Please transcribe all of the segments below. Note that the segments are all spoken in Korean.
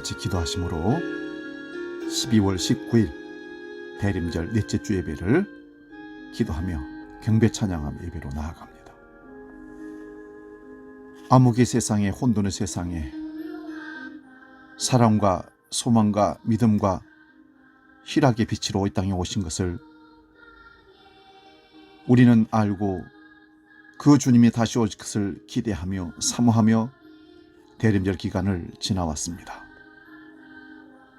같이 기도하심으로 12월 19일 대림절 넷째 주 예배를 기도하며 경배 찬양함 예배로 나아갑니다. 암흑의 세상에, 혼돈의 세상에 사랑과 소망과 믿음과 희락의 빛으로 이 땅에 오신 것을 우리는 알고 그 주님이 다시 오실 것을 기대하며 사모하며 대림절 기간을 지나왔습니다.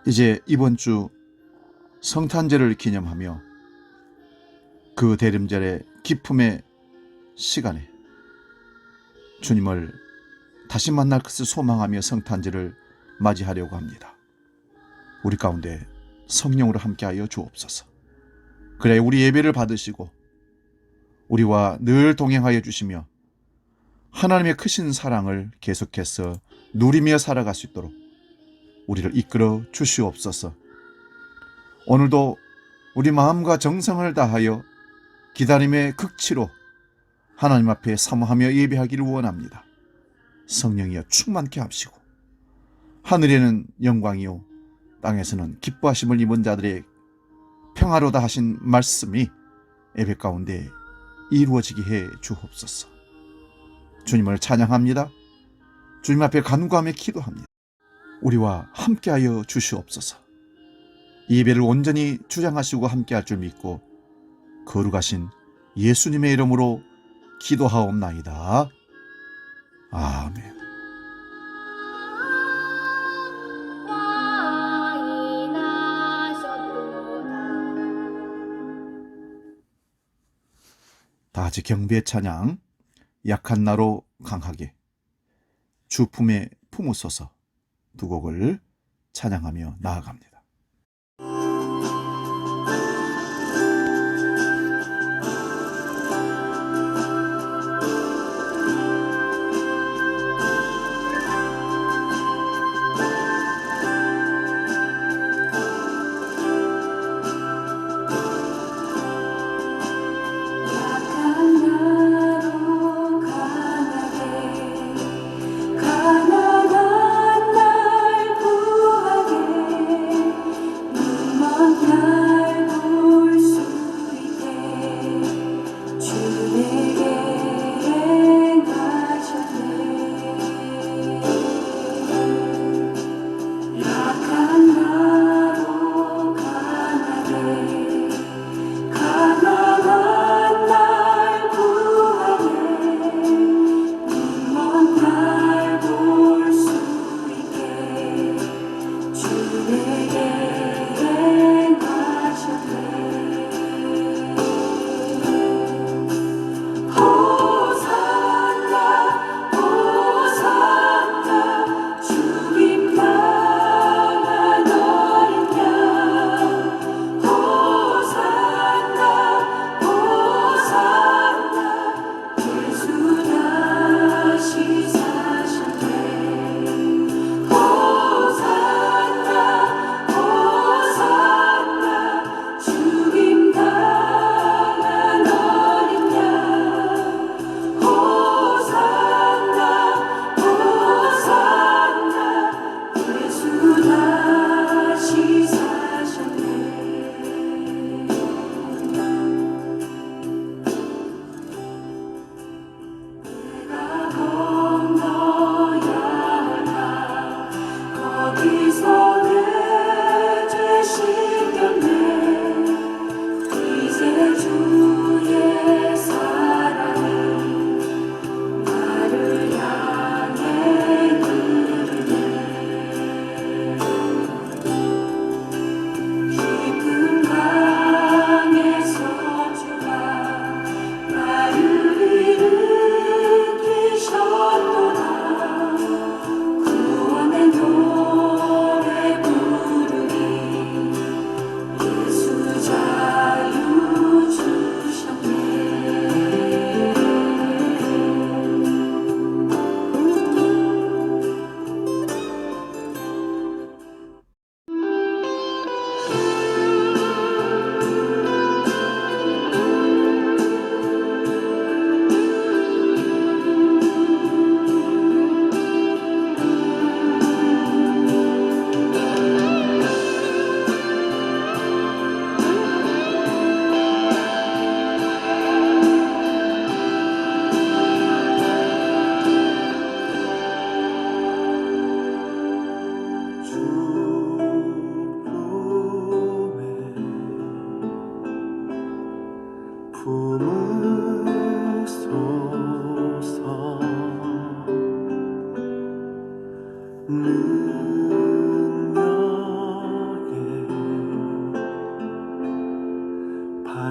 이제 이번 주 성탄절을 기념하며 그 대림절의 기쁨의 시간에 주님을 다시 만날 것을 소망하며 성탄절을 맞이하려고 합니다. 우리 가운데 성령으로 함께하여 주옵소서. 그래 우리 예배를 받으시고 우리와 늘 동행하여 주시며 하나님의 크신 사랑을 계속해서 누리며 살아갈 수 있도록 우리를 이끌어 주시옵소서. 오늘도 우리 마음과 정성을 다하여 기다림의 극치로 하나님 앞에 사모하며 예배하기를 원합니다. 성령이여 충만케 합시고 하늘에는 영광이요 땅에서는 기뻐하심을 입은 자들의 평화로다 하신 말씀이 예배 가운데 이루어지게 해 주옵소서. 주님을 찬양합니다. 주님 앞에 간구하며 기도합니다. 우리와 함께하여 주시옵소서. 이 예배를 온전히 주장하시고 함께할 줄 믿고 거룩하신 예수님의 이름으로 기도하옵나이다. 아멘. 다같이 경배 찬양 약한 나로 강하게 주 품에 품으소서 두 곡을 찬양하며 나아갑니다. 가난한 날 구하게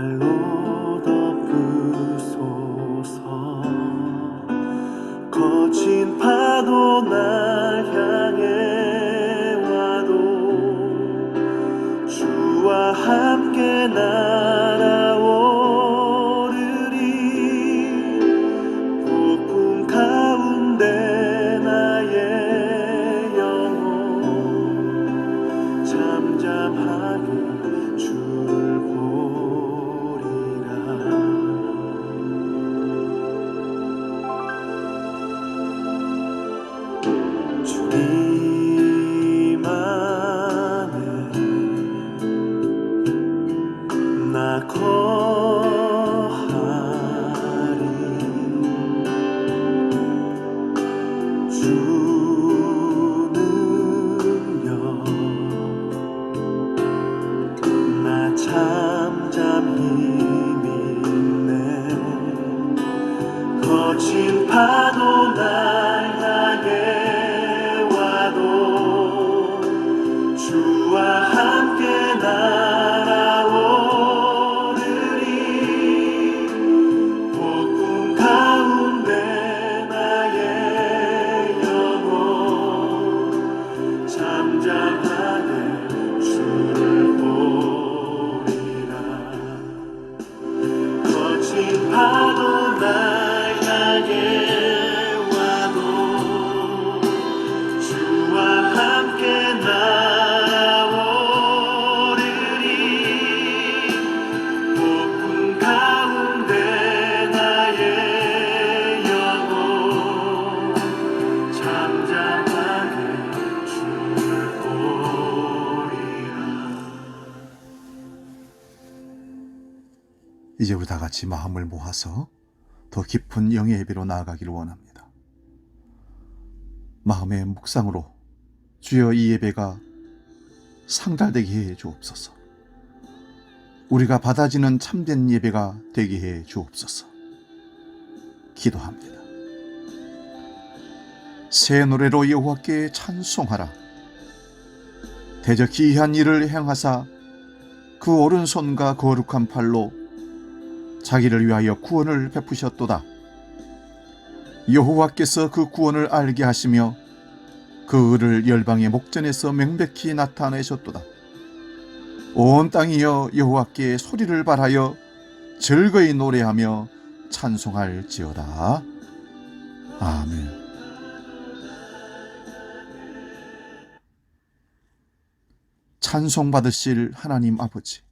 말로 덮으소서. 거친 파도 날 향해 와도 주와 함께 날아오르리. 폭풍 가운데 나의 영혼 잠잠하게 주를 보리라. 주님 안에 나 거하리. 주는요 나 잠잠히 믿네. 거친 파도 날 향해 와도 주와 함께 날아오르리. 폭풍 가운데 나의 영혼 잠잠하게 주를 보리라. 거친 파도 날 향해 와도 주와 함께 날아오르리. 폭풍 가운데 나의 영혼 잠잠하게 주를 보리라. 이제 우리 다 같이 마음을 모아서 더 깊은 영의 예배로 나아가기를 원합니다. 마음의 묵상으로 주여 이 예배가 상달되게 해 주옵소서. 우리가 받아지는 참된 예배가 되게 해 주옵소서. 기도합니다. 새 노래로 여호와께 찬송하라. 대저 기이한 일을 행하사 그 오른손과 거룩한 팔로 자기를 위하여 구원을 베푸셨도다. 여호와께서 그 구원을 알게 하시며 그 의를 열방의 목전에서 명백히 나타내셨도다. 온 땅이여 여호와께 소리를 발하여 즐거이 노래하며 찬송할지어다. 아멘. 찬송받으실 하나님 아버지,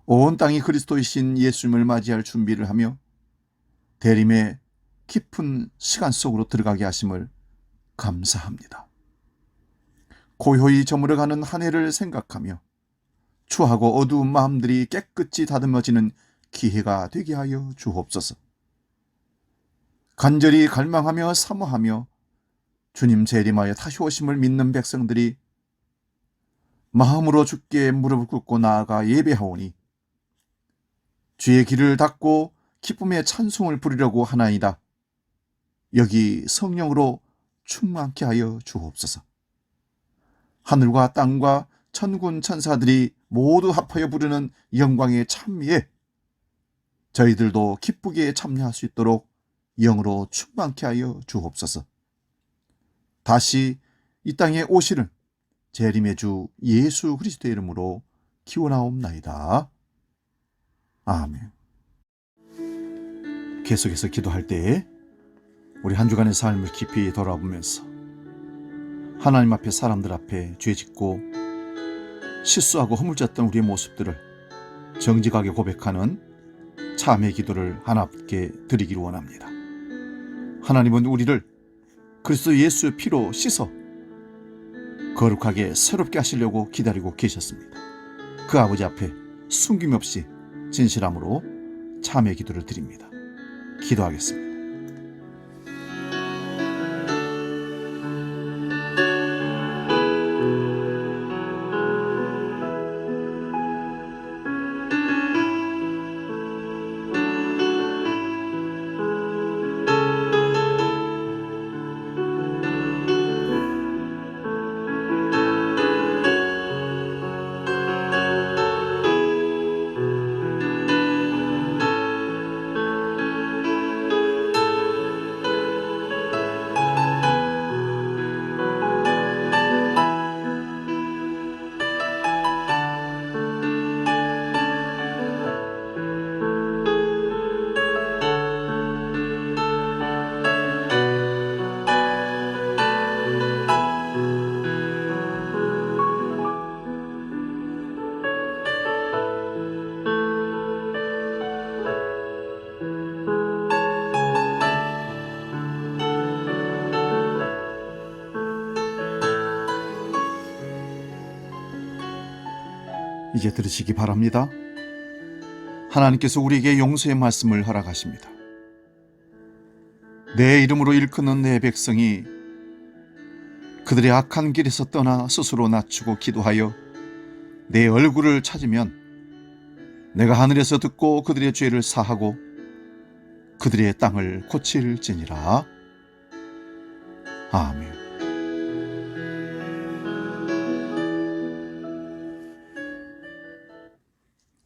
온 땅이 그리스도이신 예수님을 맞이할 준비를 하며 대림의 깊은 시간 속으로 들어가게 하심을 감사합니다. 고요히 저물어가는 한 해를 생각하며 추하고 어두운 마음들이 깨끗이 다듬어지는 기회가 되게 하여 주옵소서. 간절히 갈망하며 사모하며 주님 재림하여 다시 오심을 믿는 백성들이 마음으로 주께 무릎을 꿇고 나아가 예배하오니 주의 길을 닫고 기쁨의 찬송을 부리려고 하나이다. 여기 성령으로 충만케 하여 주옵소서. 하늘과 땅과 천군 천사들이 모두 합하여 부르는 영광의 찬미에 저희들도 기쁘게 참여할 수 있도록 영으로 충만케 하여 주옵소서. 다시 이 땅에 오시는 재림의 주 예수 그리스도의 이름으로 기원하옵나이다. 아멘. 계속해서 기도할 때에 우리 한 주간의 삶을 깊이 돌아보면서 하나님 앞에 사람들 앞에 죄짓고 실수하고 허물졌던 우리의 모습들을 정직하게 고백하는 참회 기도를 하나님께 드리기를 원합니다. 하나님은 우리를 그리스도 예수의 피로 씻어 거룩하게 새롭게 하시려고 기다리고 계셨습니다. 그 아버지 앞에 숨김없이 진실함으로 참회 기도를 드립니다. 기도하겠습니다. 이제 들으시기 바랍니다. 하나님께서 우리에게 용서의 말씀을 허락하십니다. 내 이름으로 일컫는 내 백성이 그들의 악한 길에서 떠나 스스로 낮추고 기도하여 내 얼굴을 찾으면 내가 하늘에서 듣고 그들의 죄를 사하고 그들의 땅을 고칠지니라. 아멘.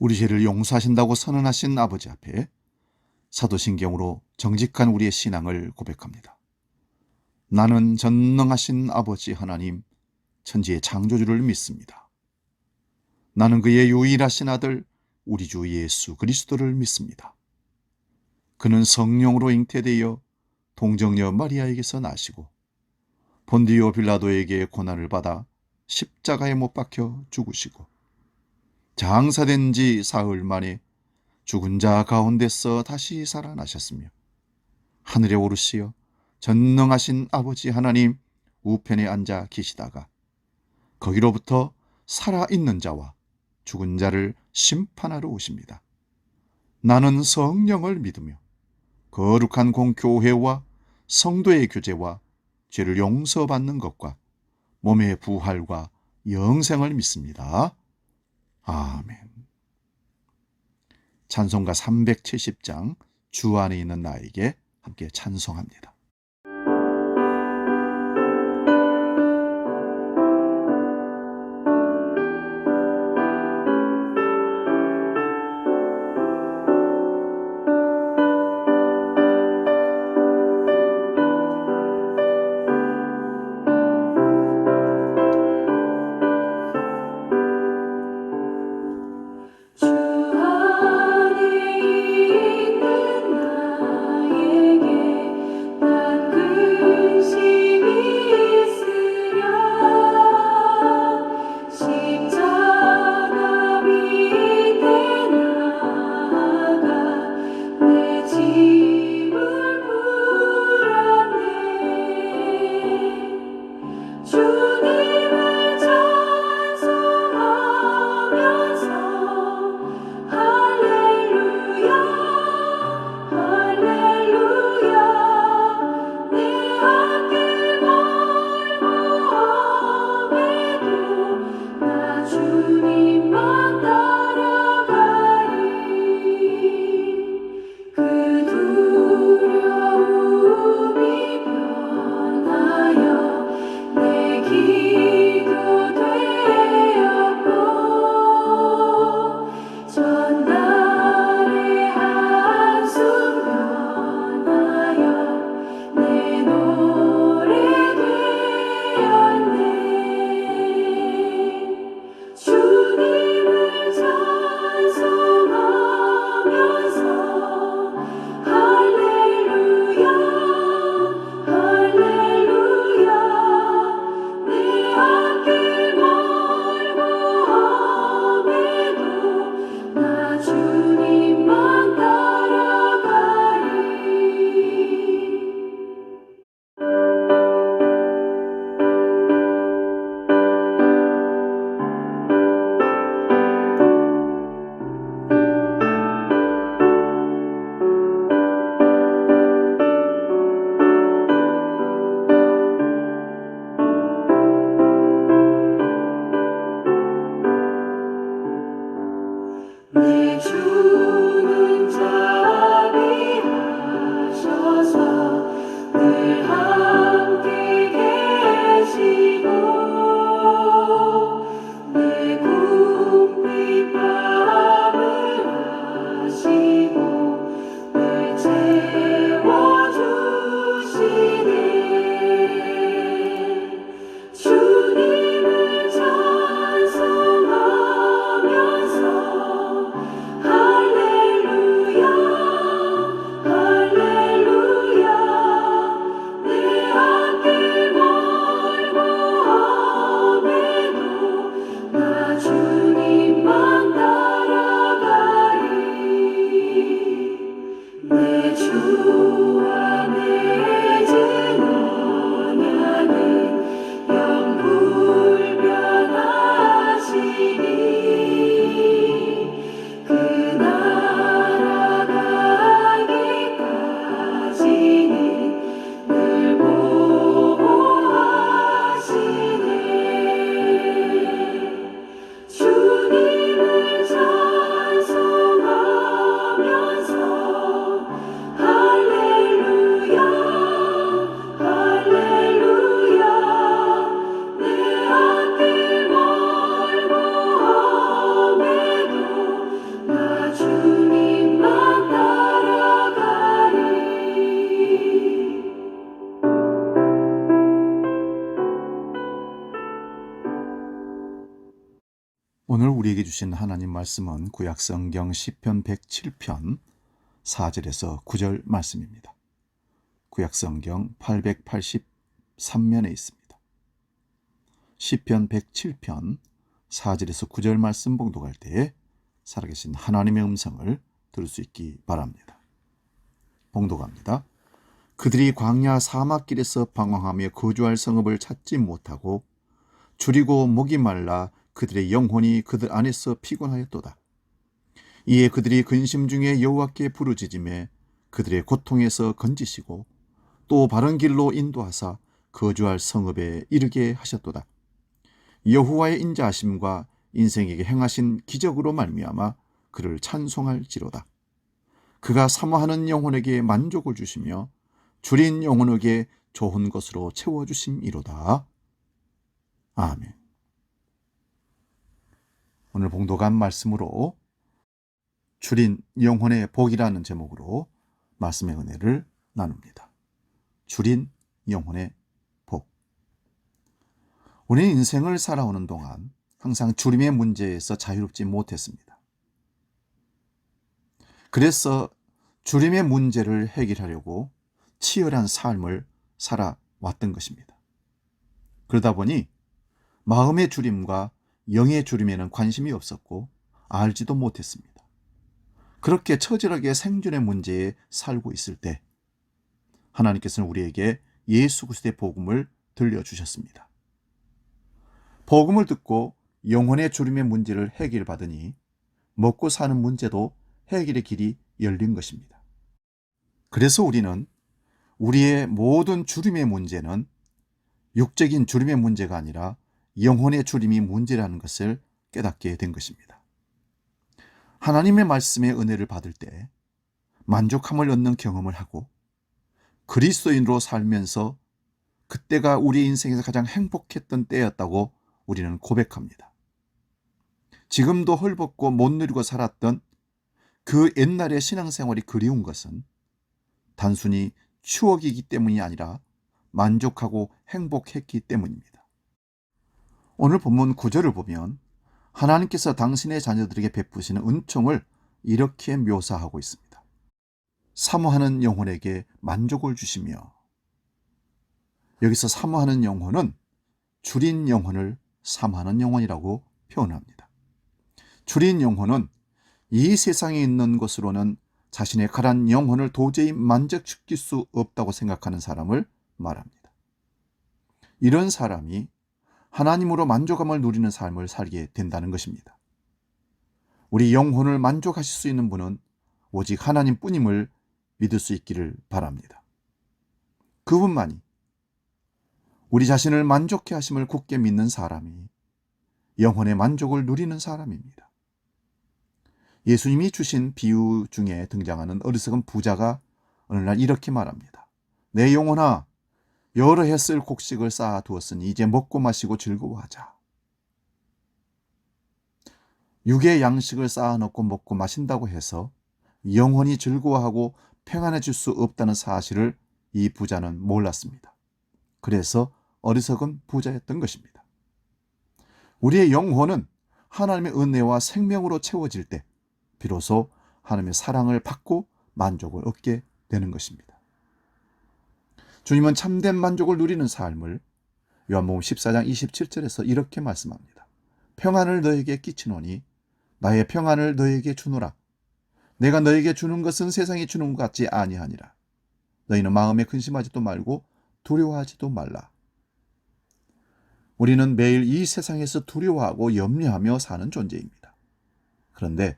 우리 죄를 용서하신다고 선언하신 아버지 앞에 사도신경으로 정직한 우리의 신앙을 고백합니다. 나는 전능하신 아버지 하나님, 천지의 창조주를 믿습니다. 나는 그의 유일하신 아들 우리 주 예수 그리스도를 믿습니다. 그는 성령으로 잉태되어 동정녀 마리아에게서 나시고 본디오 빌라도에게 고난을 받아 십자가에 못 박혀 죽으시고 장사된 지 사흘 만에 죽은 자 가운데서 다시 살아나셨으며 하늘에 오르시어 전능하신 아버지 하나님 우편에 앉아 계시다가 거기로부터 살아있는 자와 죽은 자를 심판하러 오십니다. 나는 성령을 믿으며 거룩한 공교회와 성도의 교제와 죄를 용서받는 것과 몸의 부활과 영생을 믿습니다. 아멘. 찬송가 370장 주 안에 있는 나에게 함께 찬송합니다. 할렐루야 주신 하나님 말씀은 구약성경 시편 107편 4절에서 9절 말씀입니다. 구약성경 883면에 있습니다. 시편 107편 4절에서 9절 말씀 봉독할 때에 살아계신 하나님의 음성을 들을 수 있기 바랍니다. 봉독합니다. 그들이 광야 사막길에서 방황하며 거주할 성읍을 찾지 못하고 줄이고 목이 말라 그들의 영혼이 그들 안에서 피곤하였도다. 이에 그들이 근심 중에 여호와께 부르짖으며 그들의 고통에서 건지시고 또 바른 길로 인도하사 거주할 성읍에 이르게 하셨도다. 여호와의 인자하심과 인생에게 행하신 기적으로 말미암아 그를 찬송할지로다. 그가 사모하는 영혼에게 만족을 주시며 줄인 영혼에게 좋은 것으로 채워주심이로다. 아멘. 오늘 봉독한 말씀으로 줄인 영혼의 복이라는 제목으로 말씀의 은혜를 나눕니다. 줄인 영혼의 복. 우리는 인생을 살아오는 동안 항상 줄임의 문제에서 자유롭지 못했습니다. 그래서 줄임의 문제를 해결하려고 치열한 삶을 살아왔던 것입니다. 그러다 보니 마음의 줄임과 영의 줄임에는 관심이 없었고 알지도 못했습니다. 그렇게 처절하게 생존의 문제에 살고 있을 때 하나님께서는 우리에게 예수 그리스도의 복음을 들려주셨습니다. 복음을 듣고 영혼의 줄임의 문제를 해결받으니 먹고 사는 문제도 해결의 길이 열린 것입니다. 그래서 우리는 우리의 모든 줄임의 문제는 육적인 줄임의 문제가 아니라 영혼의 줄임이 문제라는 것을 깨닫게 된 것입니다. 하나님의 말씀의 은혜를 받을 때 만족함을 얻는 경험을 하고 그리스도인으로 살면서 그때가 우리 인생에서 가장 행복했던 때였다고 우리는 고백합니다. 지금도 헐벗고 못 누리고 살았던 그 옛날의 신앙생활이 그리운 것은 단순히 추억이기 때문이 아니라 만족하고 행복했기 때문입니다. 오늘 본문 9절을 보면 하나님께서 당신의 자녀들에게 베푸시는 은총을 이렇게 묘사하고 있습니다. 사모하는 영혼에게 만족을 주시며, 여기서 사모하는 영혼은 줄인 영혼을 사모하는 영혼이라고 표현합니다. 줄인 영혼은 이 세상에 있는 것으로는 자신의 가란 영혼을 도저히 만족시킬 수 없다고 생각하는 사람을 말합니다. 이런 사람이 하나님으로 만족함을 누리는 삶을 살게 된다는 것입니다. 우리 영혼을 만족하실 수 있는 분은 오직 하나님뿐임을 믿을 수 있기를 바랍니다. 그분만이 우리 자신을 만족해 하심을 굳게 믿는 사람이 영혼의 만족을 누리는 사람입니다. 예수님이 주신 비유 중에 등장하는 어리석은 부자가 어느 날 이렇게 말합니다. 내 영혼아, 여러 해 쓸 곡식을 쌓아두었으니 이제 먹고 마시고 즐거워하자. 육의 양식을 쌓아놓고 먹고 마신다고 해서 영혼이 즐거워하고 평안해질 수 없다는 사실을 이 부자는 몰랐습니다. 그래서 어리석은 부자였던 것입니다. 우리의 영혼은 하나님의 은혜와 생명으로 채워질 때 비로소 하나님의 사랑을 받고 만족을 얻게 되는 것입니다. 주님은 참된 만족을 누리는 삶을 요한복음 14장 27절에서 이렇게 말씀합니다. 평안을 너에게 끼치노니 나의 평안을 너에게 주노라. 내가 너에게 주는 것은 세상이 주는 것 같지 아니하니라. 너희는 마음에 근심하지도 말고 두려워하지도 말라. 우리는 매일 이 세상에서 두려워하고 염려하며 사는 존재입니다. 그런데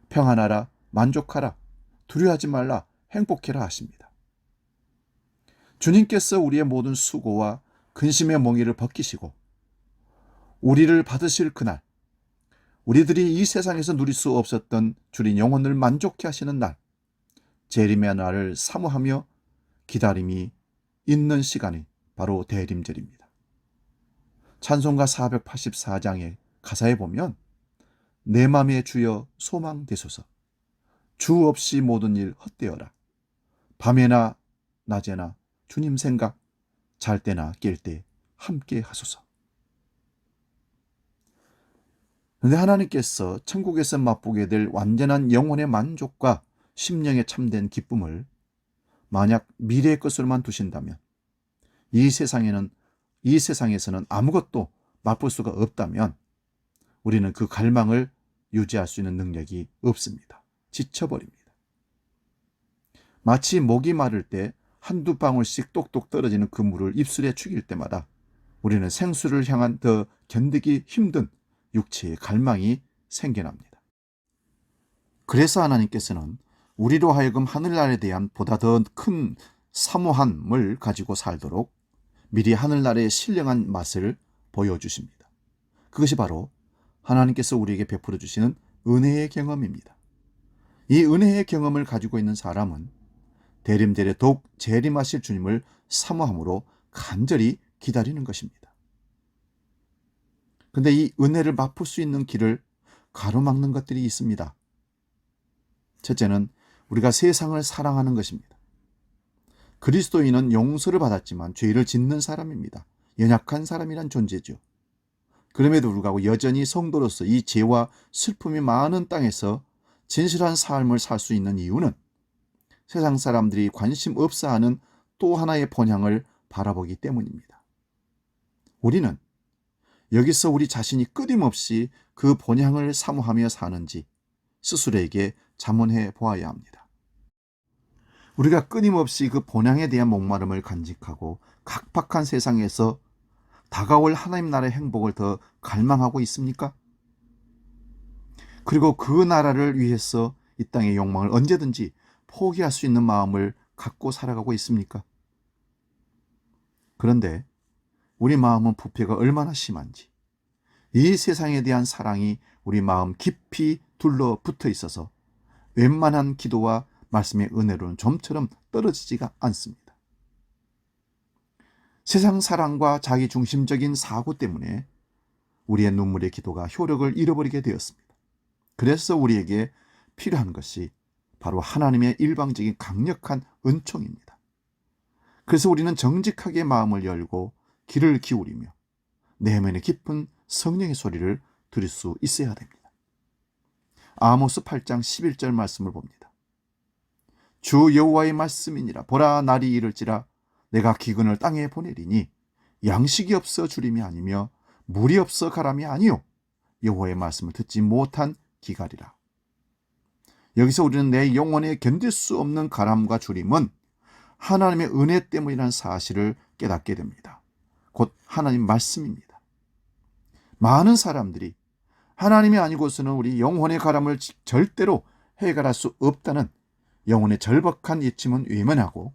평안하라, 만족하라, 두려워하지 말라, 행복해라 하십니다. 주님께서 우리의 모든 수고와 근심의 멍에를 벗기시고 우리를 받으실 그날, 우리들이 이 세상에서 누릴 수 없었던 주님 영혼을 만족케 하시는 날, 재림의 날을 사모하며 기다림이 있는 시간이 바로 대림절입니다. 찬송가 484장의 가사에 보면 내 맘에 주여 소망되소서, 주 없이 모든 일 헛되어라. 밤에나 낮에나 주님 생각, 잘 때나 깰 때 함께 하소서. 그런데 하나님께서 천국에서 맛보게 될 완전한 영혼의 만족과 심령의 참된 기쁨을 만약 미래의 것으로만 두신다면, 이 세상에서는 아무것도 맛볼 수가 없다면 우리는 그 갈망을 유지할 수 있는 능력이 없습니다. 지쳐버립니다. 마치 목이 마를 때 한두 방울씩 똑똑 떨어지는 그 물을 입술에 죽일 때마다 우리는 생수를 향한 더 견디기 힘든 육체의 갈망이 생겨납니다. 그래서 하나님께서는 우리로 하여금 하늘나라에 대한 보다 더 큰 사모함을 가지고 살도록 미리 하늘나라의 신령한 맛을 보여주십니다. 그것이 바로 하나님께서 우리에게 베풀어 주시는 은혜의 경험입니다. 이 은혜의 경험을 가지고 있는 사람은 대림대에 더욱 재림하실 주님을 사모함으로 간절히 기다리는 것입니다. 그런데 이 은혜를 맛볼 수 있는 길을 가로막는 것들이 있습니다. 첫째는 우리가 세상을 사랑하는 것입니다. 그리스도인은 용서를 받았지만 죄를 짓는 사람입니다. 연약한 사람이란 존재죠. 그럼에도 불구하고 여전히 성도로서 이 죄와 슬픔이 많은 땅에서 진실한 삶을 살 수 있는 이유는 세상 사람들이 관심 없어하는 또 하나의 본향을 바라보기 때문입니다. 우리는 여기서 우리 자신이 끊임없이 그 본향을 사모하며 사는지 스스로에게 자문해 보아야 합니다. 우리가 끊임없이 그 본향에 대한 목마름을 간직하고 각박한 세상에서 다가올 하나님 나라의 행복을 더 갈망하고 있습니까? 그리고 그 나라를 위해서 이 땅의 욕망을 언제든지 포기할 수 있는 마음을 갖고 살아가고 있습니까? 그런데 우리 마음은 부패가 얼마나 심한지, 이 세상에 대한 사랑이 우리 마음 깊이 둘러붙어 있어서 웬만한 기도와 말씀의 은혜로는 좀처럼 떨어지지가 않습니다. 세상 사랑과 자기 중심적인 사고 때문에 우리의 눈물의 기도가 효력을 잃어버리게 되었습니다. 그래서 우리에게 필요한 것이 바로 하나님의 일방적인 강력한 은총입니다. 그래서 우리는 정직하게 마음을 열고 귀를 기울이며 내면의 깊은 성령의 소리를 들을 수 있어야 됩니다. 아모스 8장 11절 말씀을 봅니다. 주 여호와의 말씀이니라. 보라, 날이 이를지라 내가 기근을 땅에 보내리니 양식이 없어 주림이 아니며 물이 없어 가람이 아니요 여호와의 말씀을 듣지 못한 기갈이라. 여기서 우리는 내 영혼에 견딜 수 없는 가람과 주림은 하나님의 은혜 때문이라는 사실을 깨닫게 됩니다. 곧 하나님 말씀입니다. 많은 사람들이 하나님이 아니고서는 우리 영혼의 가람을 절대로 해결할 수 없다는 영혼의 절박한 이침은 외면하고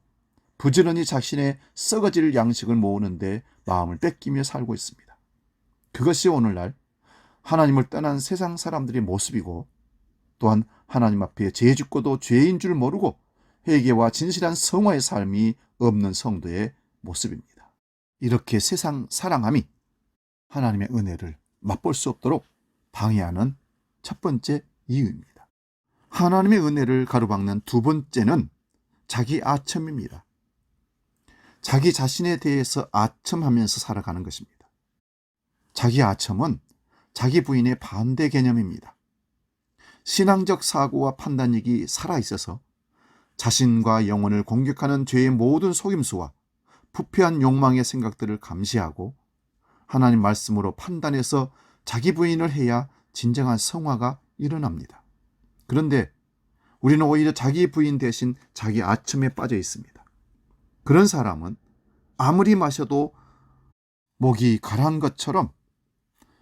부지런히 자신의 썩어질 양식을 모으는데 마음을 뺏기며 살고 있습니다. 그것이 오늘날 하나님을 떠난 세상 사람들의 모습이고, 또한 하나님 앞에 죄 짓고도 죄인 줄 모르고 회개와 진실한 성화의 삶이 없는 성도의 모습입니다. 이렇게 세상 사랑함이 하나님의 은혜를 맛볼 수 없도록 방해하는 첫 번째 이유입니다. 하나님의 은혜를 가로막는 두 번째는 자기 아첨입니다. 자기 자신에 대해서 아첨하면서 살아가는 것입니다. 자기 아첨은 자기 부인의 반대 개념입니다. 신앙적 사고와 판단력이 살아있어서 자신과 영혼을 공격하는 죄의 모든 속임수와 부패한 욕망의 생각들을 감시하고 하나님 말씀으로 판단해서 자기 부인을 해야 진정한 성화가 일어납니다. 그런데 우리는 오히려 자기 부인 대신 자기 아첨에 빠져 있습니다. 그런 사람은 아무리 마셔도 목이 가라앉은 것처럼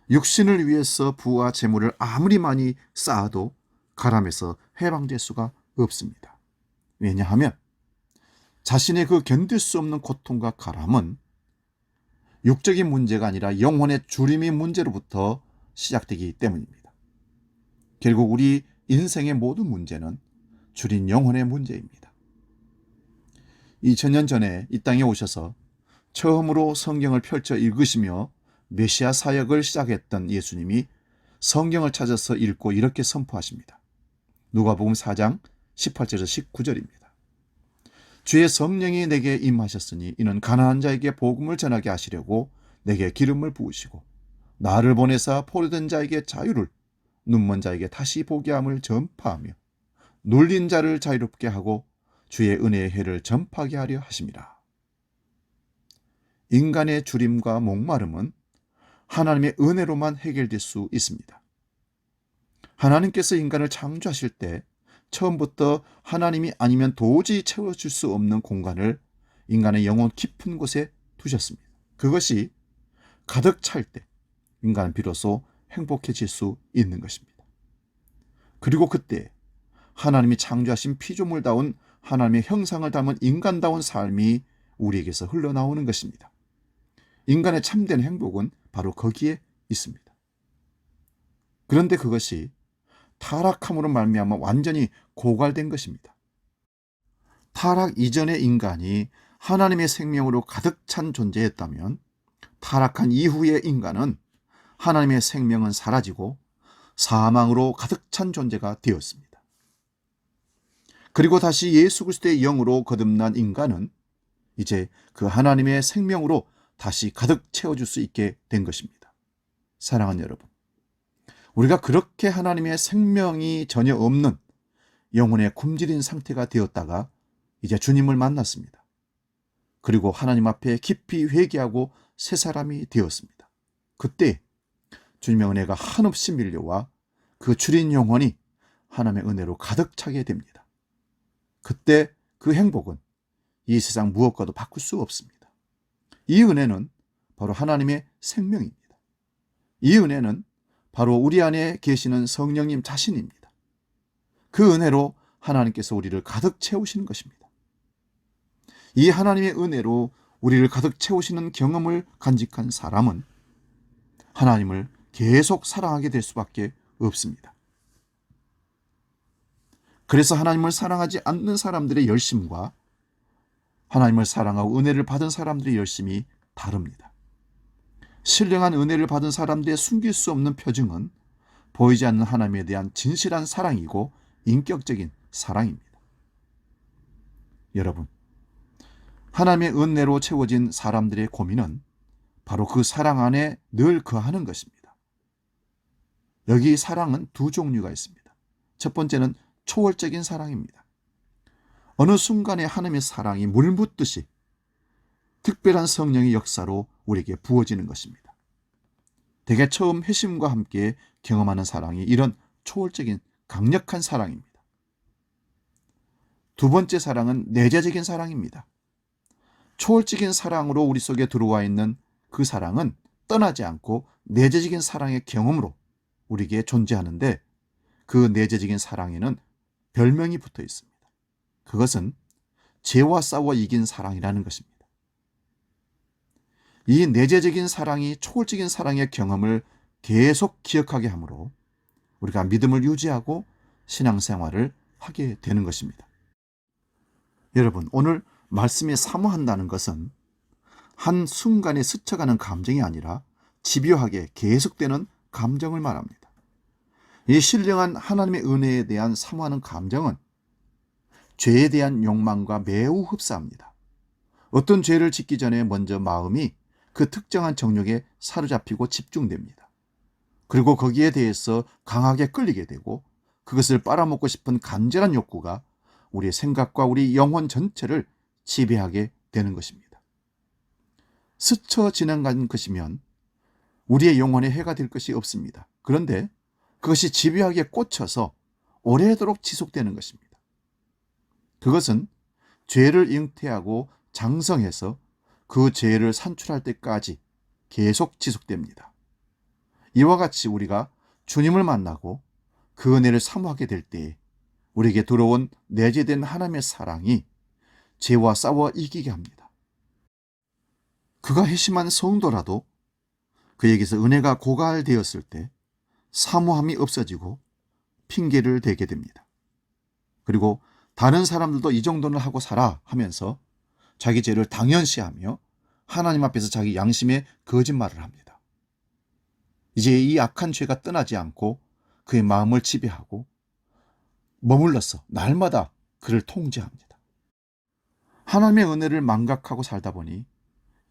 육신을 위해서 부와 재물을 아무리 많이 쌓아도 가람에서 해방될 수가 없습니다. 왜냐하면 자신의 그 견딜 수 없는 고통과 가람은 육적인 문제가 아니라 영혼의 주림의 문제로부터 시작되기 때문입니다. 결국 우리 인생의 모든 문제는 주린 영혼의 문제입니다. 2000년 전에 이 땅에 오셔서 처음으로 성경을 펼쳐 읽으시며 메시아 사역을 시작했던 예수님이 성경을 찾아서 읽고 이렇게 선포하십니다. 누가복음 4장 18절에서 19절입니다. 주의 성령이 내게 임하셨으니 이는 가난한 자에게 복음을 전하게 하시려고 내게 기름을 부으시고 나를 보내사 포로된 자에게 자유를 눈먼 자에게 다시 보게 함을 전파하며 눌린 자를 자유롭게 하고 주의 은혜의 해를 전파하게 하려 하심이라. 인간의 주림과 목마름은 하나님의 은혜로만 해결될 수 있습니다. 하나님께서 인간을 창조하실 때 처음부터 하나님이 아니면 도저히 채워줄 수 없는 공간을 인간의 영혼 깊은 곳에 두셨습니다. 그것이 가득 찰 때 인간은 비로소 행복해질 수 있는 것입니다. 그리고 그때 하나님이 창조하신 피조물다운 하나님의 형상을 담은 인간다운 삶이 우리에게서 흘러나오는 것입니다. 인간의 참된 행복은 바로 거기에 있습니다. 그런데 그것이 타락함으로 말미암아 완전히 고갈된 것입니다. 타락 이전의 인간이 하나님의 생명으로 가득 찬 존재였다면 타락한 이후의 인간은 하나님의 생명은 사라지고 사망으로 가득 찬 존재가 되었습니다. 그리고 다시 예수 그리스도의 영으로 거듭난 인간은 이제 그 하나님의 생명으로 다시 가득 채워줄 수 있게 된 것입니다. 사랑하는 여러분, 우리가 그렇게 하나님의 생명이 전혀 없는 영혼의 굶주린 상태가 되었다가 이제 주님을 만났습니다. 그리고 하나님 앞에 깊이 회개하고 새 사람이 되었습니다. 그때 주님의 은혜가 한없이 밀려와 그 줄인 영혼이 하나님의 은혜로 가득 차게 됩니다. 그때 그 행복은 이 세상 무엇과도 바꿀 수 없습니다. 이 은혜는 바로 하나님의 생명입니다. 이 은혜는 바로 우리 안에 계시는 성령님 자신입니다. 그 은혜로 하나님께서 우리를 가득 채우시는 것입니다. 이 하나님의 은혜로 우리를 가득 채우시는 경험을 간직한 사람은 하나님을 계속 사랑하게 될 수밖에 없습니다. 그래서 하나님을 사랑하지 않는 사람들의 열심과 하나님을 사랑하고 은혜를 받은 사람들의 열심이 다릅니다. 신령한 은혜를 받은 사람들의 숨길 수 없는 표징은 보이지 않는 하나님에 대한 진실한 사랑이고 인격적인 사랑입니다. 여러분, 하나님의 은혜로 채워진 사람들의 고민은 바로 그 사랑 안에 늘 거하는 것입니다. 여기 사랑은 두 종류가 있습니다. 첫 번째는 초월적인 사랑입니다. 어느 순간에 하나님의 사랑이 물붓듯이 특별한 성령의 역사로 우리에게 부어지는 것입니다. 대개 처음 회심과 함께 경험하는 사랑이 이런 초월적인 강력한 사랑입니다. 두 번째 사랑은 내재적인 사랑입니다. 초월적인 사랑으로 우리 속에 들어와 있는 그 사랑은 떠나지 않고 내재적인 사랑의 경험으로 우리에게 존재하는데 그 내재적인 사랑에는 별명이 붙어 있습니다. 그것은 죄와 싸워 이긴 사랑이라는 것입니다. 이 내재적인 사랑이 초월적인 사랑의 경험을 계속 기억하게 하므로 우리가 믿음을 유지하고 신앙생활을 하게 되는 것입니다. 여러분, 오늘 말씀에 사모한다는 것은 한순간에 스쳐가는 감정이 아니라 집요하게 계속되는 감정을 말합니다. 이 신령한 하나님의 은혜에 대한 사모하는 감정은 죄에 대한 욕망과 매우 흡사합니다. 어떤 죄를 짓기 전에 먼저 마음이 그 특정한 정욕에 사로잡히고 집중됩니다. 그리고 거기에 대해서 강하게 끌리게 되고 그것을 빨아먹고 싶은 간절한 욕구가 우리의 생각과 우리 영혼 전체를 지배하게 되는 것입니다. 스쳐 지나간 것이면 우리의 영혼에 해가 될 것이 없습니다. 그런데 그것이 집요하게 꽂혀서 오래도록 지속되는 것입니다. 그것은 죄를 잉태하고 장성해서 그 죄를 산출할 때까지 계속 지속됩니다. 이와 같이 우리가 주님을 만나고 그 은혜를 사모하게 될 때에 우리에게 들어온 내재된 하나님의 사랑이 죄와 싸워 이기게 합니다. 그가 회심한 성도라도 그에게서 은혜가 고갈되었을 때 사모함이 없어지고 핑계를 대게 됩니다. 그리고 다른 사람들도 이 정도는 하고 살아 하면서 자기 죄를 당연시하며 하나님 앞에서 자기 양심에 거짓말을 합니다. 이제 이 악한 죄가 떠나지 않고 그의 마음을 지배하고 머물러서 날마다 그를 통제합니다. 하나님의 은혜를 망각하고 살다 보니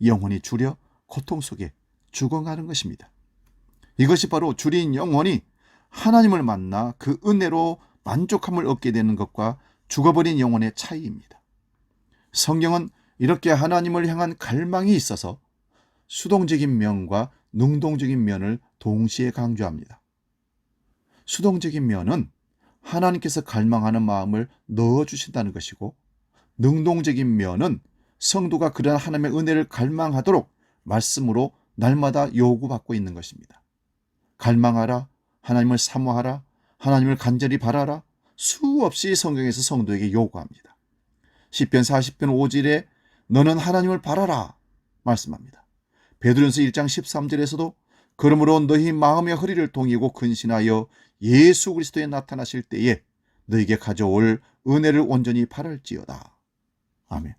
영혼이 줄여 고통 속에 죽어가는 것입니다. 이것이 바로 줄인 영혼이 하나님을 만나 그 은혜로 만족함을 얻게 되는 것과 죽어버린 영혼의 차이입니다. 성경은 이렇게 하나님을 향한 갈망이 있어서 수동적인 면과 능동적인 면을 동시에 강조합니다. 수동적인 면은 하나님께서 갈망하는 마음을 넣어주신다는 것이고, 능동적인 면은 성도가 그러한 하나님의 은혜를 갈망하도록 말씀으로 날마다 요구받고 있는 것입니다. 갈망하라, 하나님을 사모하라, 하나님을 간절히 바라라, 수없이 성경에서 성도에게 요구합니다. 시편 40편 5절에 너는 하나님을 바라라 말씀합니다. 베드로전서 1장 13절에서도 그러므로 너희 마음의 허리를 동이고 근신하여 예수 그리스도에 나타나실 때에 너에게 가져올 은혜를 온전히 바랄지어다. 아멘.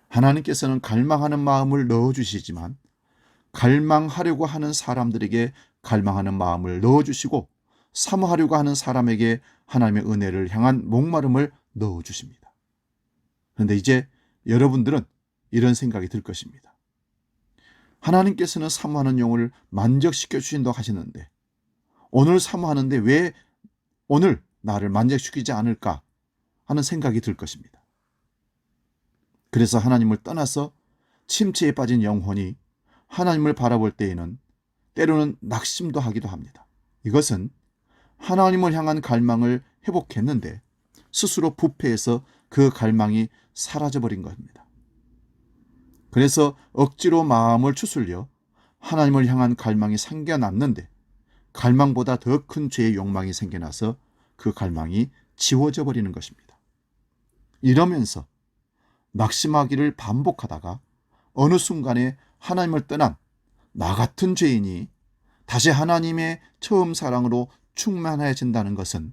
하나님께서는 갈망하는 마음을 넣어주시지만 갈망하려고 하는 사람들에게 갈망하는 마음을 넣어주시고, 사모하려고 하는 사람에게 하나님의 은혜를 향한 목마름을 넣어주십니다. 그런데 이제 여러분들은 이런 생각이 들 것입니다. 하나님께서는 사모하는 영혼을 만족시켜 주신다고 하시는데 오늘 사모하는데 왜 오늘 나를 만족시키지 않을까 하는 생각이 들 것입니다. 그래서 하나님을 떠나서 침체에 빠진 영혼이 하나님을 바라볼 때에는 때로는 낙심도 하기도 합니다. 이것은 하나님을 향한 갈망을 회복했는데 스스로 부패해서 그 갈망이 사라져버린 겁니다. 그래서 억지로 마음을 추스려 하나님을 향한 갈망이 생겨났는데 갈망보다 더 큰 죄의 욕망이 생겨나서 그 갈망이 지워져 버리는 것입니다. 이러면서 낙심하기를 반복하다가 어느 순간에 하나님을 떠난 나 같은 죄인이 다시 하나님의 처음 사랑으로 충만해진다는 것은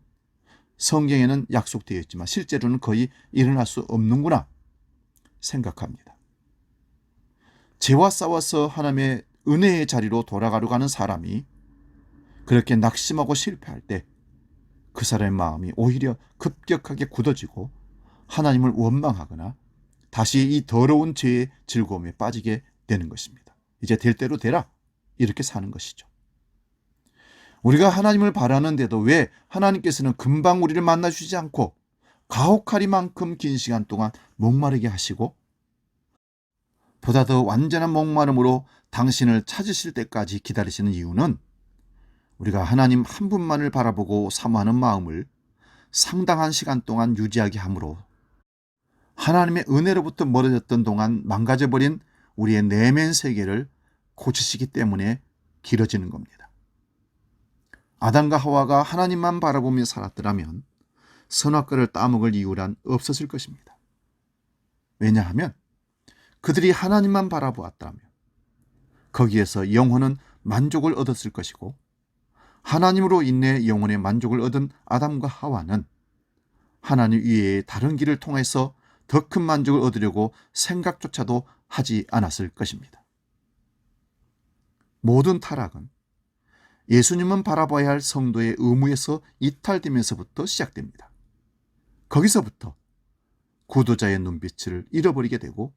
성경에는 약속되어 있지만 실제로는 거의 일어날 수 없는구나 생각합니다. 죄와 싸워서 하나님의 은혜의 자리로 돌아가려고 하는 사람이 그렇게 낙심하고 실패할 때 그 사람의 마음이 오히려 급격하게 굳어지고 하나님을 원망하거나 다시 이 더러운 죄의 즐거움에 빠지게 되는 것입니다. 이제 될 대로 되라 이렇게 사는 것이죠. 우리가 하나님을 바라는데도 왜 하나님께서는 금방 우리를 만나주지 않고 가혹하리만큼 긴 시간 동안 목마르게 하시고 보다 더 완전한 목마름으로 당신을 찾으실 때까지 기다리시는 이유는 우리가 하나님 한 분만을 바라보고 사모하는 마음을 상당한 시간 동안 유지하게 함으로 하나님의 은혜로부터 멀어졌던 동안 망가져버린 우리의 내면 세계를 고치시기 때문에 길어지는 겁니다. 아담과 하와가 하나님만 바라보며 살았더라면 선악과를 따먹을 이유란 없었을 것입니다. 왜냐하면 그들이 하나님만 바라보았다면 거기에서 영혼은 만족을 얻었을 것이고 하나님으로 인해 영혼의 만족을 얻은 아담과 하와는 하나님 이외의 다른 길을 통해서 더 큰 만족을 얻으려고 생각조차도 하지 않았을 것입니다. 모든 타락은 예수님은 바라봐야 할 성도의 의무에서 이탈되면서부터 시작됩니다. 거기서부터 구도자의 눈빛을 잃어버리게 되고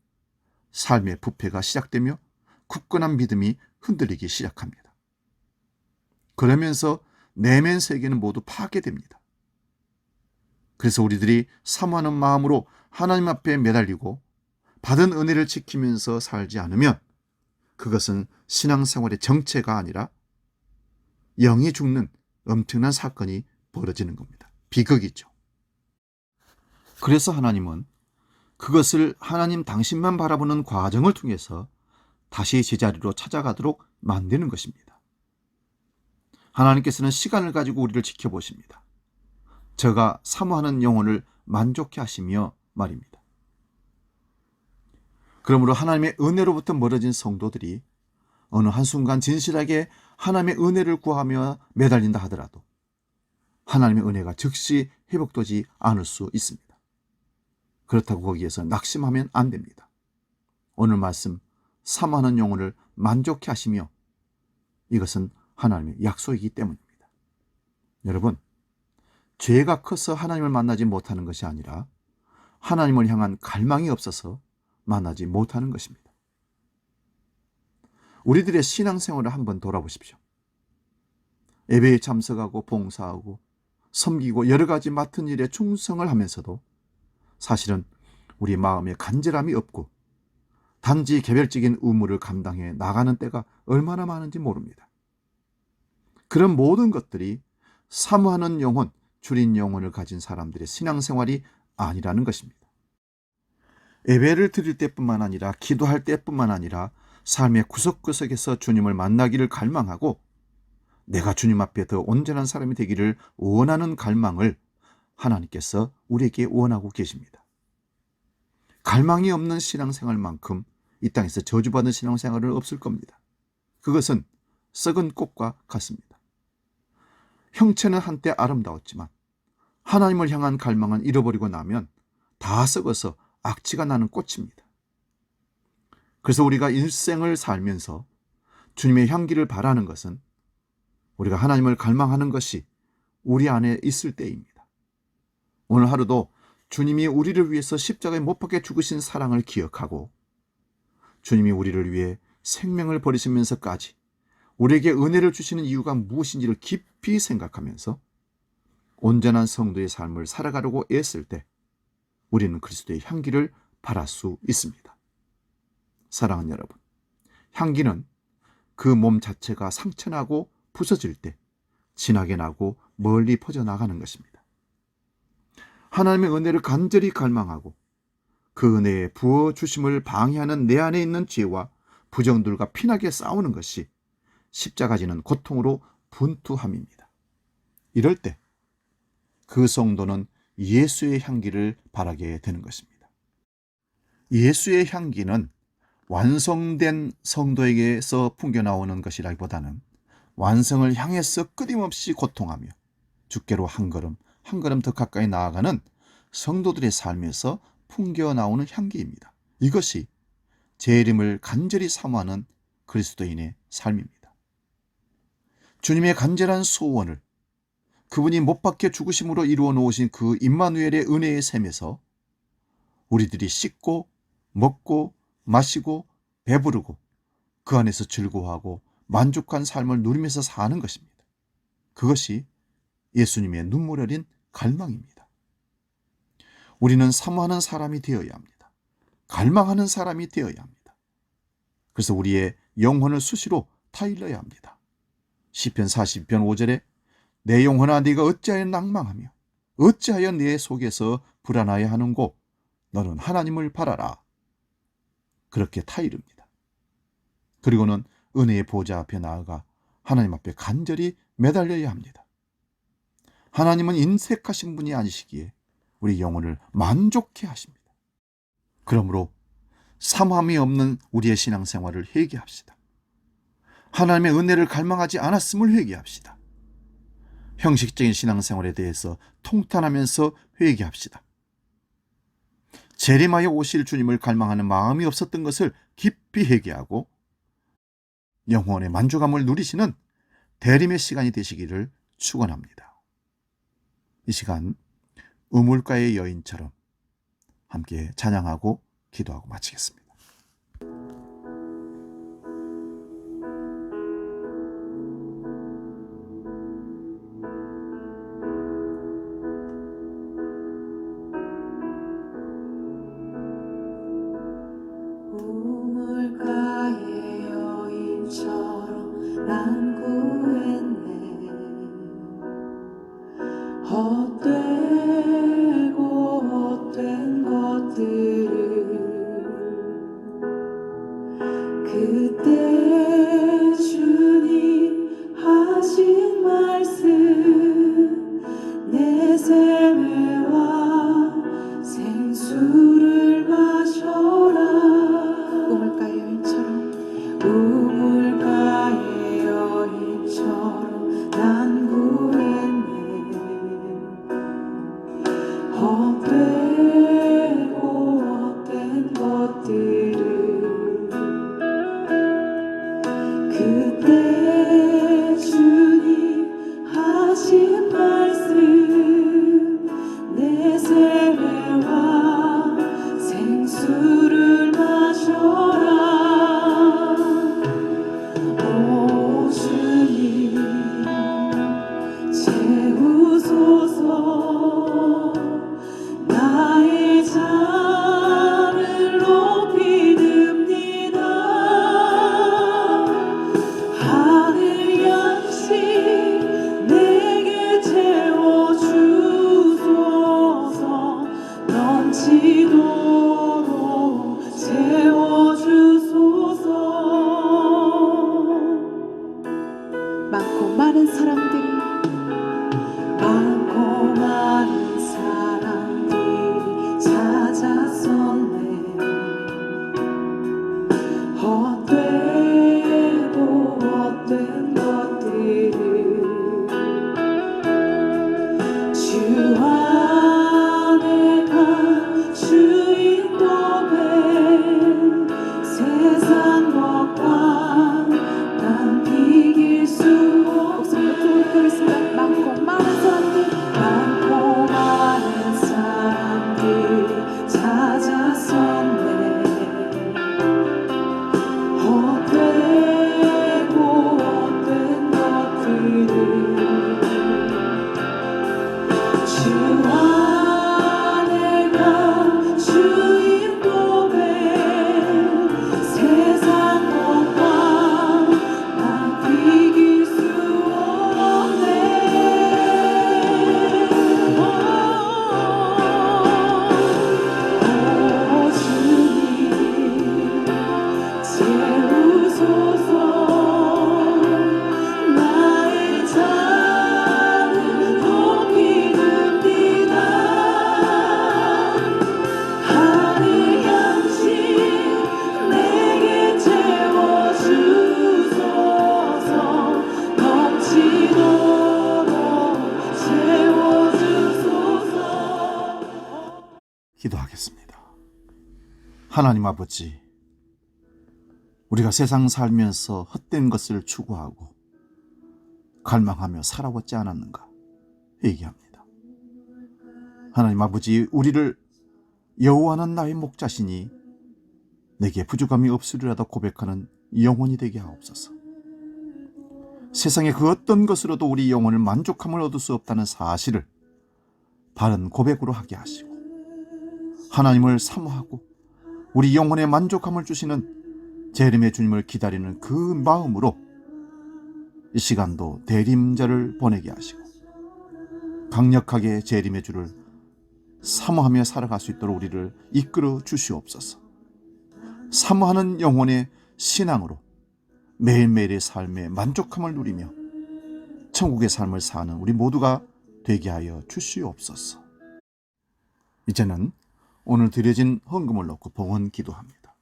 삶의 부패가 시작되며 굳건한 믿음이 흔들리기 시작합니다. 그러면서 내면 세계는 모두 파괴됩니다. 그래서 우리들이 사모하는 마음으로 하나님 앞에 매달리고 받은 은혜를 지키면서 살지 않으면 그것은 신앙생활의 정체가 아니라 영이 죽는 엄청난 사건이 벌어지는 겁니다. 비극이죠. 그래서 하나님은 그것을 하나님 당신만 바라보는 과정을 통해서 다시 제자리로 찾아가도록 만드는 것입니다. 하나님께서는 시간을 가지고 우리를 지켜보십니다. 저가 사모하는 영혼을 만족해 하시며 말입니다. 그러므로 하나님의 은혜로부터 멀어진 성도들이 어느 한순간 진실하게 하나님의 은혜를 구하며 매달린다 하더라도 하나님의 은혜가 즉시 회복되지 않을 수 있습니다. 그렇다고 거기에서 낙심하면 안 됩니다. 오늘 말씀 사모하는 영혼을 만족해 하시며 이것은 하나님의 약속이기 때문입니다. 여러분, 죄가 커서 하나님을 만나지 못하는 것이 아니라 하나님을 향한 갈망이 없어서 만나지 못하는 것입니다. 우리들의 신앙생활을 한번 돌아보십시오. 예배에 참석하고 봉사하고 섬기고 여러 가지 맡은 일에 충성을 하면서도 사실은 우리 마음에 간절함이 없고 단지 개별적인 의무를 감당해 나가는 때가 얼마나 많은지 모릅니다. 그런 모든 것들이 사모하는 영혼, 주린 영혼을 가진 사람들의 신앙생활이 아니라는 것입니다. 예배를 드릴 때뿐만 아니라 기도할 때뿐만 아니라 삶의 구석구석에서 주님을 만나기를 갈망하고 내가 주님 앞에 더 온전한 사람이 되기를 원하는 갈망을 하나님께서 우리에게 원하고 계십니다. 갈망이 없는 신앙생활만큼 이 땅에서 저주받은 신앙생활은 없을 겁니다. 그것은 썩은 꽃과 같습니다. 형체는 한때 아름다웠지만 하나님을 향한 갈망은 잃어버리고 나면 다 썩어서 악취가 나는 꽃입니다. 그래서 우리가 일생을 살면서 주님의 향기를 바라는 것은 우리가 하나님을 갈망하는 것이 우리 안에 있을 때입니다. 오늘 하루도 주님이 우리를 위해서 십자가에 못 박혀 죽으신 사랑을 기억하고 주님이 우리를 위해 생명을 버리시면서까지 우리에게 은혜를 주시는 이유가 무엇인지를 깊이 생각하면서 온전한 성도의 삶을 살아가려고 애쓸 때 우리는 그리스도의 향기를 발할 수 있습니다. 사랑하는 여러분, 향기는 그 몸 자체가 상처나고 부서질 때 진하게 나고 멀리 퍼져나가는 것입니다. 하나님의 은혜를 간절히 갈망하고 그 은혜에 부어주심을 방해하는 내 안에 있는 죄와 부정들과 피나게 싸우는 것이 십자가 지는 고통으로 분투함입니다. 이럴 때 그 성도는 예수의 향기를 바라게 되는 것입니다. 예수의 향기는 완성된 성도에게서 풍겨나오는 것이라기보다는 완성을 향해서 끊임없이 고통하며 주께로 한 걸음 한 걸음 더 가까이 나아가는 성도들의 삶에서 풍겨나오는 향기입니다. 이것이 재림을 간절히 사모하는 그리스도인의 삶입니다. 주님의 간절한 소원을 그분이 못 박혀 죽으심으로 이루어 놓으신 그 임마누엘의 은혜의 샘에서 우리들이 씻고 먹고 마시고 배부르고 그 안에서 즐거워하고 만족한 삶을 누리면서 사는 것입니다. 그것이 예수님의 눈물 어린 갈망입니다. 우리는 사모하는 사람이 되어야 합니다. 갈망하는 사람이 되어야 합니다. 그래서 우리의 영혼을 수시로 타일러야 합니다. 시편 40편 5절에 내 영혼아 네가 어찌하여 낭망하며 어찌하여 내 속에서 불안하여 하는고 너는 하나님을 바라라. 그렇게 타이릅니다. 그리고는 은혜의 보좌 앞에 나아가 하나님 앞에 간절히 매달려야 합니다. 하나님은 인색하신 분이 아니시기에 우리 영혼을 만족해 하십니다. 그러므로 사모함이 없는 우리의 신앙생활을 회개합시다. 하나님의 은혜를 갈망하지 않았음을 회개합시다. 형식적인 신앙생활에 대해서 통탄하면서 회개합시다. 재림하여 오실 주님을 갈망하는 마음이 없었던 것을 깊이 회개하고 영혼의 만족함을 누리시는 대림의 시간이 되시기를 축원합니다. 이 시간 우물가의 여인처럼 함께 찬양하고 기도하고 마치겠습니다. 우물가의 여인처럼 난 구했네. 헛되고 헛된 것들을 그때 주님 하신 말씀 내 세매와 생수를 마셔라. 우물가의 여인처럼 난 구했네. 헛되고 헛된 것들을 그때 주님 하신 말씀 내 세매와 생수를 마셔라. 오 주님 주 안에가 주인 보배 세상 것과 난 비길 수 없네. 오 주님 채우소서. 나의 잔을 높이 듭니다. 하늘 양식 내게 채워주소서. 넘치도록 채워주소서. 기도하겠습니다. 하나님 아버지, 우리가 세상 살면서 헛된 것을 추구하고 갈망하며 살아왔지 않았는가 얘기합니다. 하나님 아버지, 우리를 여호와는 나의 목자시니 내게 부족함이 없으리라도 고백하는 영혼이 되게 하옵소서. 세상의 그 어떤 것으로도 우리 영혼을 만족함을 얻을 수 없다는 사실을 바른 고백으로 하게 하시고, 하나님을 사모하고 우리 영혼에 만족함을 주시는 재림의 주님을 기다리는 그 마음으로 이 시간도 대림자를 보내게 하시고 강력하게 재림의 주를 사모하며 살아갈 수 있도록 우리를 이끌어 주시옵소서. 사모하는 영혼의 신앙으로 매일매일의 삶에 만족함을 누리며 천국의 삶을 사는 우리 모두가 되게 하여 주시옵소서. 이제는 오늘 드려진 헌금을 놓고 봉헌 기도합니다.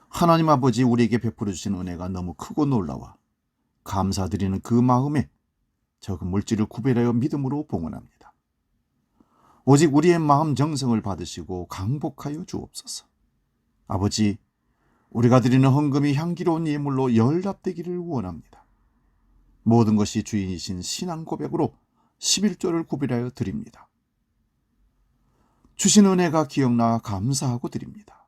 하나님 아버지, 우리에게 베풀어 주신 은혜가 너무 크고 놀라워 감사드리는 그 마음에 적은 물질을 구별하여 믿음으로 봉헌합니다. 오직 우리의 마음 정성을 받으시고 강복하여 주옵소서. 아버지, 우리가 드리는 헌금이 향기로운 예물로 연락되기를 원합니다. 모든 것이 주인이신 신앙 고백으로 11조를 구별하여 드립니다. 주신 은혜가 기억나 감사하고 드립니다.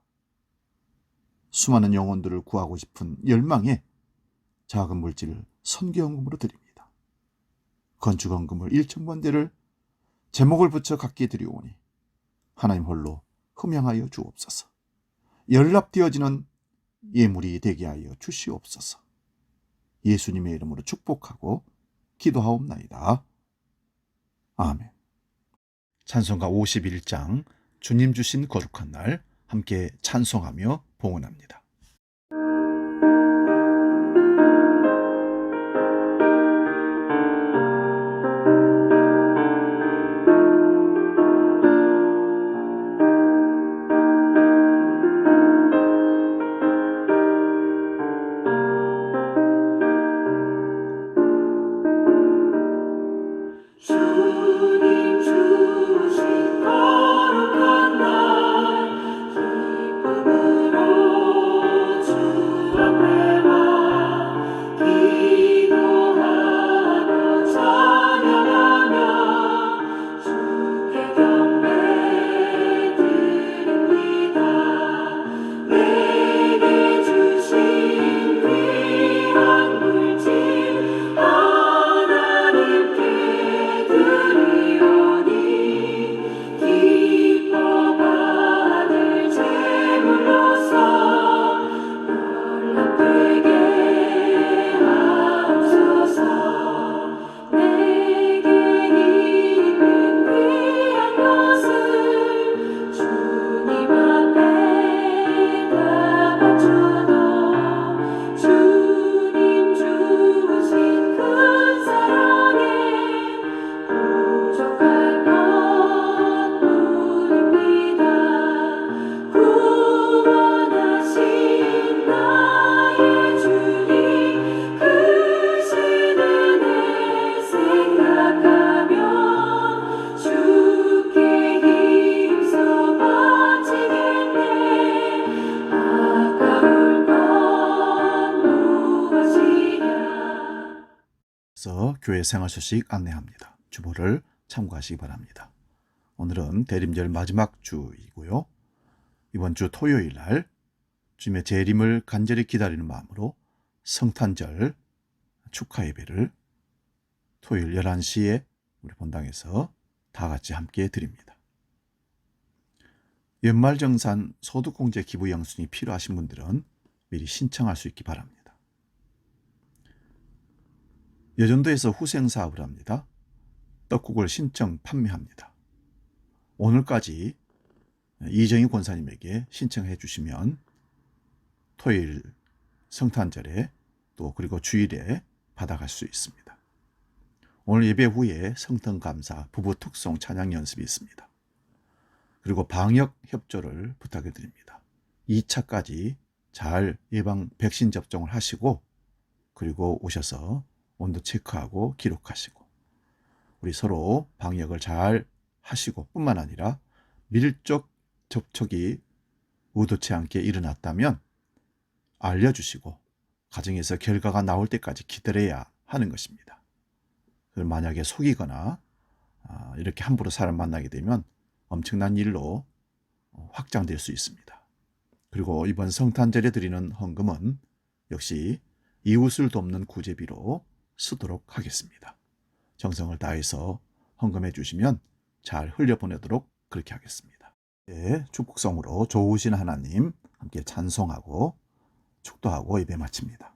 수많은 영혼들을 구하고 싶은 열망에 작은 물질을 선교헌금으로 드립니다. 건축헌금을 1,000번대를 제목을 붙여 갖게 드리오니 하나님 홀로 흠양하여 주옵소서. 연락되어지는 예물이 되게 하여 주시옵소서. 예수님의 이름으로 축복하고 기도하옵나이다. 아멘. 찬송가 51장 주님 주신 거룩한 날 함께 찬송하며 봉헌합니다. 주님 주신 거룩한 날 기쁨으로 주 앞에 와 기도하고 찬양하며 주께 경배 드립니다. 내게 주신 귀한 물질 하나님께 드리오니 기뻐 받을 제물로서 연락되게 하옵소서. 내게 있는 귀한 것을 주님 앞에 다 바쳐도 주님 주신 큰 사랑에 부족할 것뿐입니다. 구원하신 나의 주님 크신 은혜 생각하며 주께 힘써 바치겠네. 아까울 건 무엇이냐. 그래서 교회 생활 소식 안내합니다. 주보를 참고하시기 바랍니다. 오늘은 대림절 마지막 주이고요. 이번 주 토요일 날 주님의 재림을 간절히 기다리는 마음으로 성탄절 축하 예배를 토요일 11시에 우리 본당에서 다 같이 함께 드립니다. 연말정산 소득공제 기부 영수증이 필요하신 분들은 미리 신청할 수 있기 바랍니다. 여전도에서 후생사업을 합니다. 떡국을 신청 판매합니다. 오늘까지 이정희 권사님에게 신청해 주시면 토요일 성탄절에 또 그리고 주일에 받아갈 수 있습니다. 오늘 예배 후에 성탄감사 부부 특송 찬양 연습이 있습니다. 그리고 방역 협조를 부탁해 드립니다. 2차까지 잘 예방 백신 접종을 하시고 그리고 오셔서 온도 체크하고 기록하시고 우리 서로 방역을 잘 하시고 뿐만 아니라 밀접 접촉이 의도치 않게 일어났다면 알려주시고 가정에서 결과가 나올 때까지 기다려야 하는 것입니다. 만약에 속이거나 이렇게 함부로 사람 만나게 되면 엄청난 일로 확장될 수 있습니다. 그리고 이번 성탄절에 드리는 헌금은 역시 이웃을 돕는 구제비로 쓰도록 하겠습니다. 정성을 다해서 헌금해 주시면 잘 흘려보내도록 그렇게 하겠습니다. 네, 축복성으로 좋으신 하나님 함께 찬송하고 축도하고 예배 마칩니다.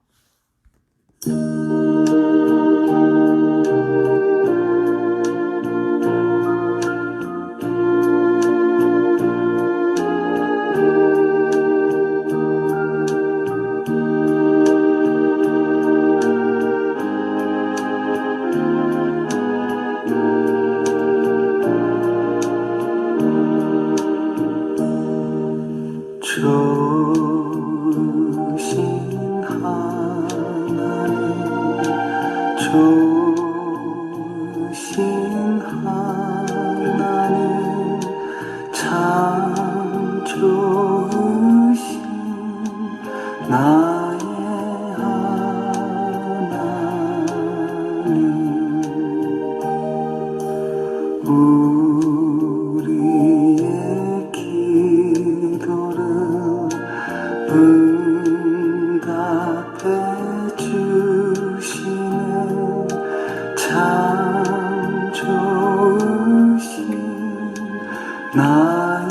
좋으신 하나님, 좋으신 하나님, 참 좋으신 나의 하나님, 우리의 기도를 응답해 주시는 참 좋으신 나의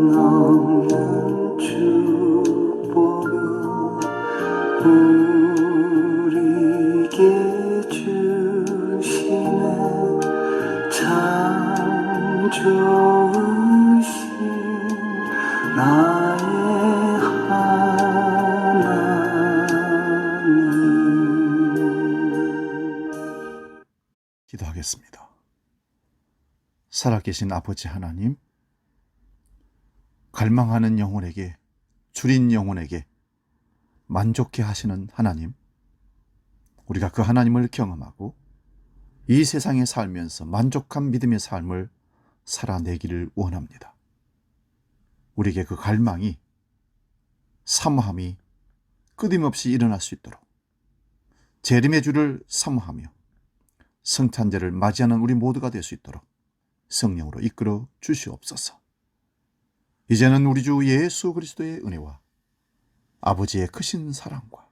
한없는 축복을 우리에게 주시는 참 좋으신 나의 하나님. 기도하겠습니다. 살아계신 아버지 하나님, 갈망하는 영혼에게, 줄인 영혼에게 만족해 하시는 하나님, 우리가 그 하나님을 경험하고 이 세상에 살면서 만족한 믿음의 삶을 살아내기를 원합니다. 우리에게 그 갈망이, 사모함이 끊임없이 일어날 수 있도록 재림의 주를 사모하며 성탄절을 맞이하는 우리 모두가 될 수 있도록 성령으로 이끌어 주시옵소서. 이제는 우리 주 예수 그리스도의 은혜와 아버지의 크신 사랑과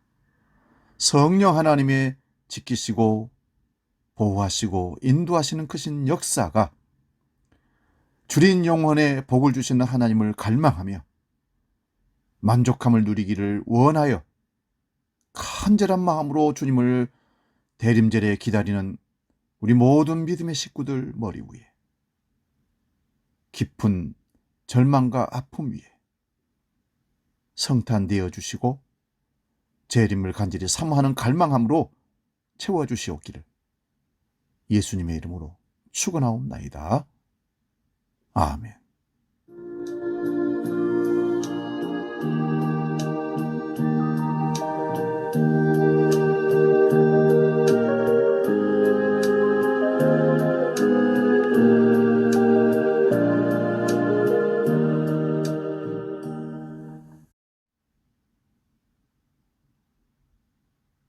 성령 하나님의 지키시고 보호하시고 인도하시는 크신 역사가 줄인 영혼에 복을 주시는 하나님을 갈망하며 만족함을 누리기를 원하여 간절한 마음으로 주님을 대림절에 기다리는 우리 모든 믿음의 식구들 머리 위에 깊은 절망과 아픔 위에 성탄되어 주시고 재림을 간절히 사모하는 갈망함으로 채워주시옵기를 예수님의 이름으로 축원하옵나이다. 아멘.